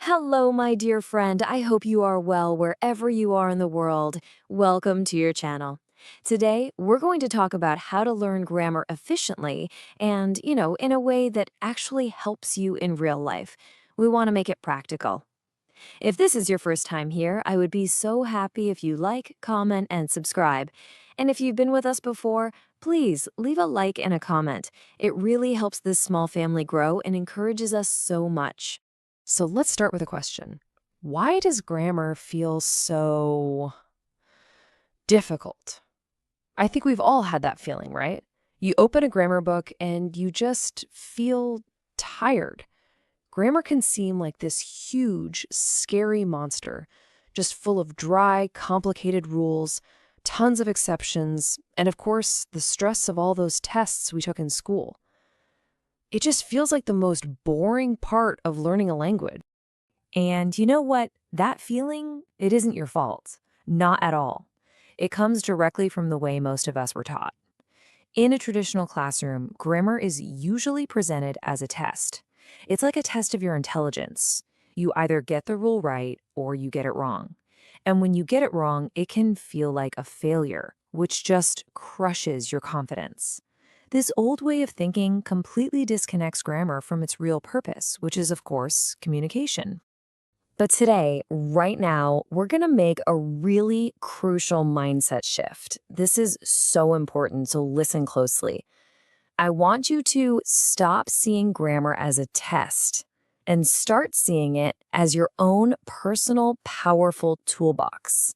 Hello, my dear friend. I hope you are well wherever you are in the world. Welcome to your channel. Today, we're going to talk about how to learn grammar efficiently and, in a way that actually helps you in real life. We want to make it practical. If this is your first time here, I would be so happy if you like, comment, and subscribe. And if you've been with us before, please leave a like and a comment. It really helps this small family grow and encourages us so much. So let's start with a question. Why does grammar feel so difficult? I think we've all had that feeling, right? You open a grammar book and you just feel tired. Grammar can seem like this huge, scary monster, just full of dry, complicated rules, tons of exceptions, and of course, the stress of all those tests we took in school. It just feels like the most boring part of learning a language. And you know what? That feeling, it isn't your fault. Not at all. It comes directly from the way most of us were taught. In a traditional classroom, grammar is usually presented as a test. It's like a test of your intelligence. You either get the rule right or you get it wrong. And when you get it wrong, it can feel like a failure, which just crushes your confidence. This old way of thinking completely disconnects grammar from its real purpose, which is, of course, communication. But today, right now, we're going to make a really crucial mindset shift. This is so important, so listen closely. I want you to stop seeing grammar as a test and start seeing it as your own personal, powerful toolbox.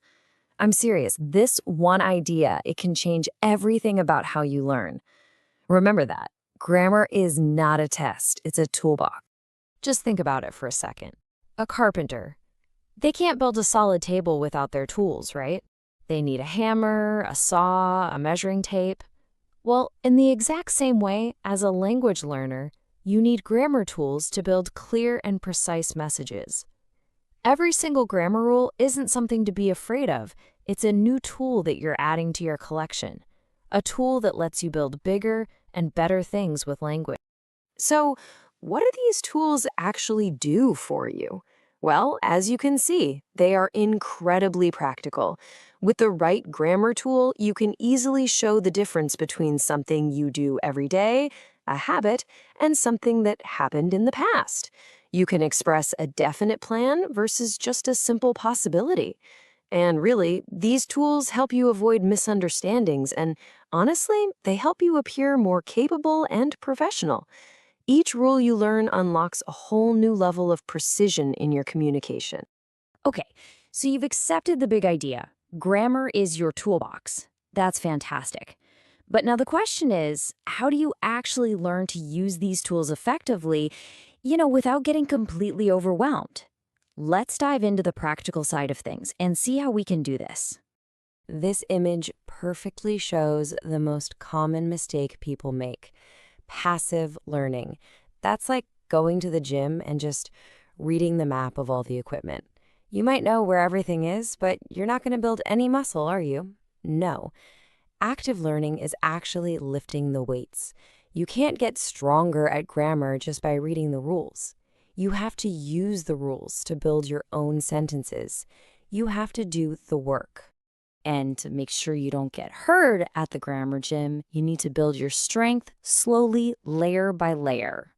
I'm serious. This one idea, it can change everything about how you learn. Remember that. Grammar is not a test. It's a toolbox. Just think about it for a second. A carpenter. They can't build a solid table without their tools, right? They need a hammer, a saw, a measuring tape. Well, in the exact same way, as a language learner, you need grammar tools to build clear and precise messages. Every single grammar rule isn't something to be afraid of. It's a new tool that you're adding to your collection. A tool that lets you build bigger and better things with language. So, what do these tools actually do for you? Well, as you can see, they are incredibly practical. With the right grammar tool, you can easily show the difference between something you do every day, a habit, and something that happened in the past. You can express a definite plan versus just a simple possibility. And really, these tools help you avoid misunderstandings, and honestly, they help you appear more capable and professional. Each rule you learn unlocks a whole new level of precision in your communication. Okay, so you've accepted the big idea. Grammar is your toolbox. That's fantastic. But now the question is, how do you actually learn to use these tools effectively, without getting completely overwhelmed? Let's dive into the practical side of things and see how we can do this. This image perfectly shows the most common mistake people make: passive learning. That's like going to the gym and just reading the map of all the equipment. You might know where everything is, but you're not going to build any muscle, are you? No. Active learning is actually lifting the weights. You can't get stronger at grammar just by reading the rules. You have to use the rules to build your own sentences. You have to do the work. And to make sure you don't get hurt at the grammar gym, you need to build your strength slowly, layer by layer.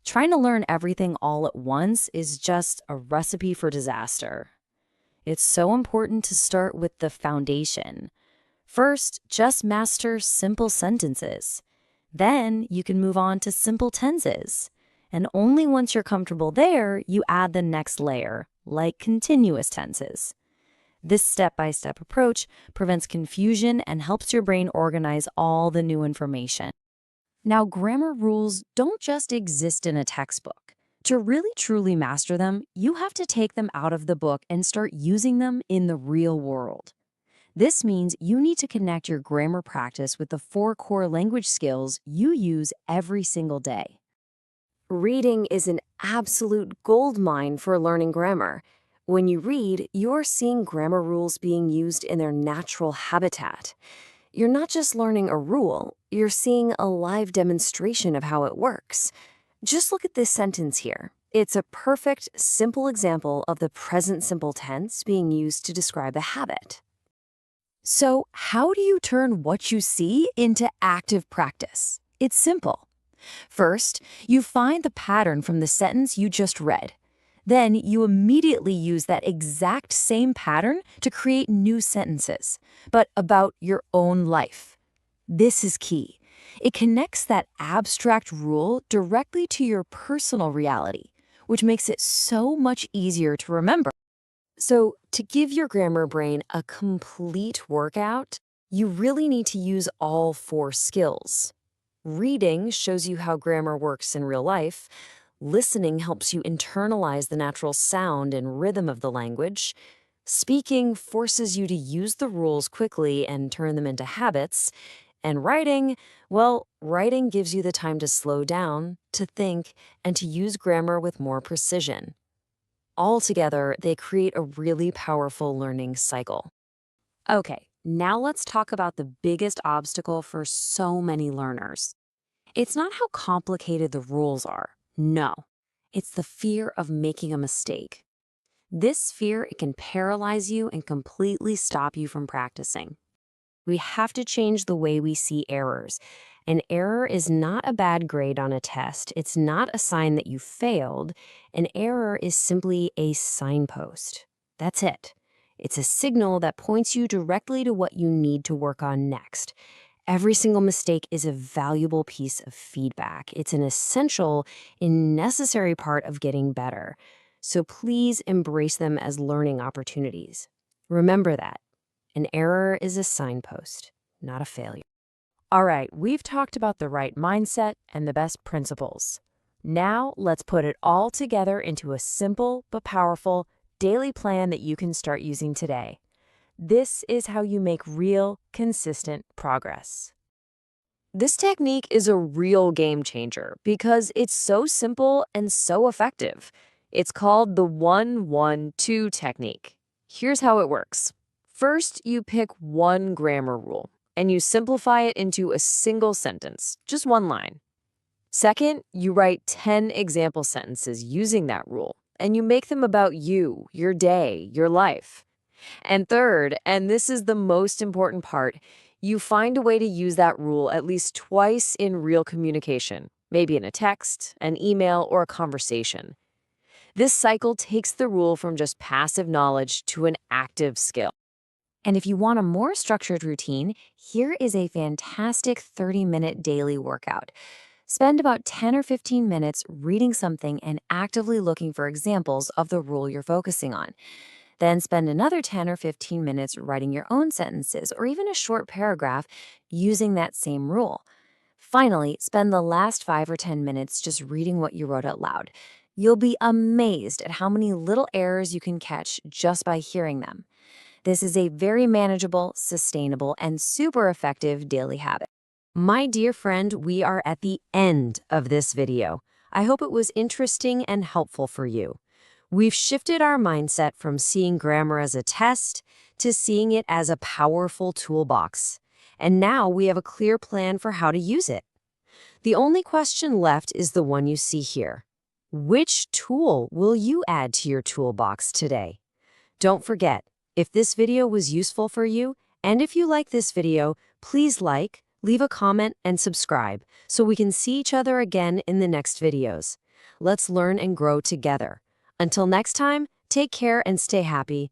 Trying to learn everything all at once is just a recipe for disaster. It's so important to start with the foundation. First, just master simple sentences. Then you can move on to simple tenses. And only once you're comfortable there, you add the next layer, like continuous tenses. This step-by-step approach prevents confusion and helps your brain organize all the new information. Now, grammar rules don't just exist in a textbook. To really truly master them, you have to take them out of the book and start using them in the real world. This means you need to connect your grammar practice with the 4 core language skills you use every single day. Reading is an absolute goldmine for learning grammar. When you read, you're seeing grammar rules being used in their natural habitat. You're not just learning a rule, you're seeing a live demonstration of how it works. Just look at this sentence here. It's a perfect, simple example of the present simple tense being used to describe a habit. So, how do you turn what you see into active practice? It's simple. First, you find the pattern from the sentence you just read. Then you immediately use that exact same pattern to create new sentences, but about your own life. This is key. It connects that abstract rule directly to your personal reality, which makes it so much easier to remember. So, to give your grammar brain a complete workout, you really need to use all four skills. Reading shows you how grammar works in real life. Listening helps you internalize the natural sound and rhythm of the language. Speaking forces you to use the rules quickly and turn them into habits. And writing, well, writing gives you the time to slow down, to think, and to use grammar with more precision. Altogether, they create a really powerful learning cycle. Okay, now let's talk about the biggest obstacle for so many learners. It's not how complicated the rules are. No, it's the fear of making a mistake. This fear, it can paralyze you and completely stop you from practicing. We have to change the way we see errors. An error is not a bad grade on a test. It's not a sign that you failed. An error is simply a signpost. That's it. It's a signal that points you directly to what you need to work on next. Every single mistake is a valuable piece of feedback. It's an essential and necessary part of getting better. So please embrace them as learning opportunities. Remember that. An error is a signpost, not a failure. All right, we've talked about the right mindset and the best principles. Now, let's put it all together into a simple but powerful daily plan that you can start using today. This is how you make real, consistent progress. This technique is a real game changer because it's so simple and so effective. It's called the 1-1-2 technique. Here's how it works. First, you pick one grammar rule and you simplify it into a single sentence, just one line. Second, you write 10 example sentences using that rule and you make them about you, your day, your life. And third, and this is the most important part, you find a way to use that rule at least twice in real communication, maybe in a text, an email, or a conversation. This cycle takes the rule from just passive knowledge to an active skill. And if you want a more structured routine, here is a fantastic 30-minute daily workout. Spend about 10 or 15 minutes reading something and actively looking for examples of the rule you're focusing on. Then spend another 10 or 15 minutes writing your own sentences or even a short paragraph using that same rule. Finally, spend the last 5 or 10 minutes just reading what you wrote out loud. You'll be amazed at how many little errors you can catch just by hearing them. This is a very manageable, sustainable, and super effective daily habit. My dear friend, we are at the end of this video. I hope it was interesting and helpful for you. We've shifted our mindset from seeing grammar as a test to seeing it as a powerful toolbox. And now we have a clear plan for how to use it. The only question left is the one you see here. Which tool will you add to your toolbox today? Don't forget, if this video was useful for you, and if you like this video, please like, leave a comment, and subscribe so we can see each other again in the next videos. Let's learn and grow together. Until next time, take care and stay happy.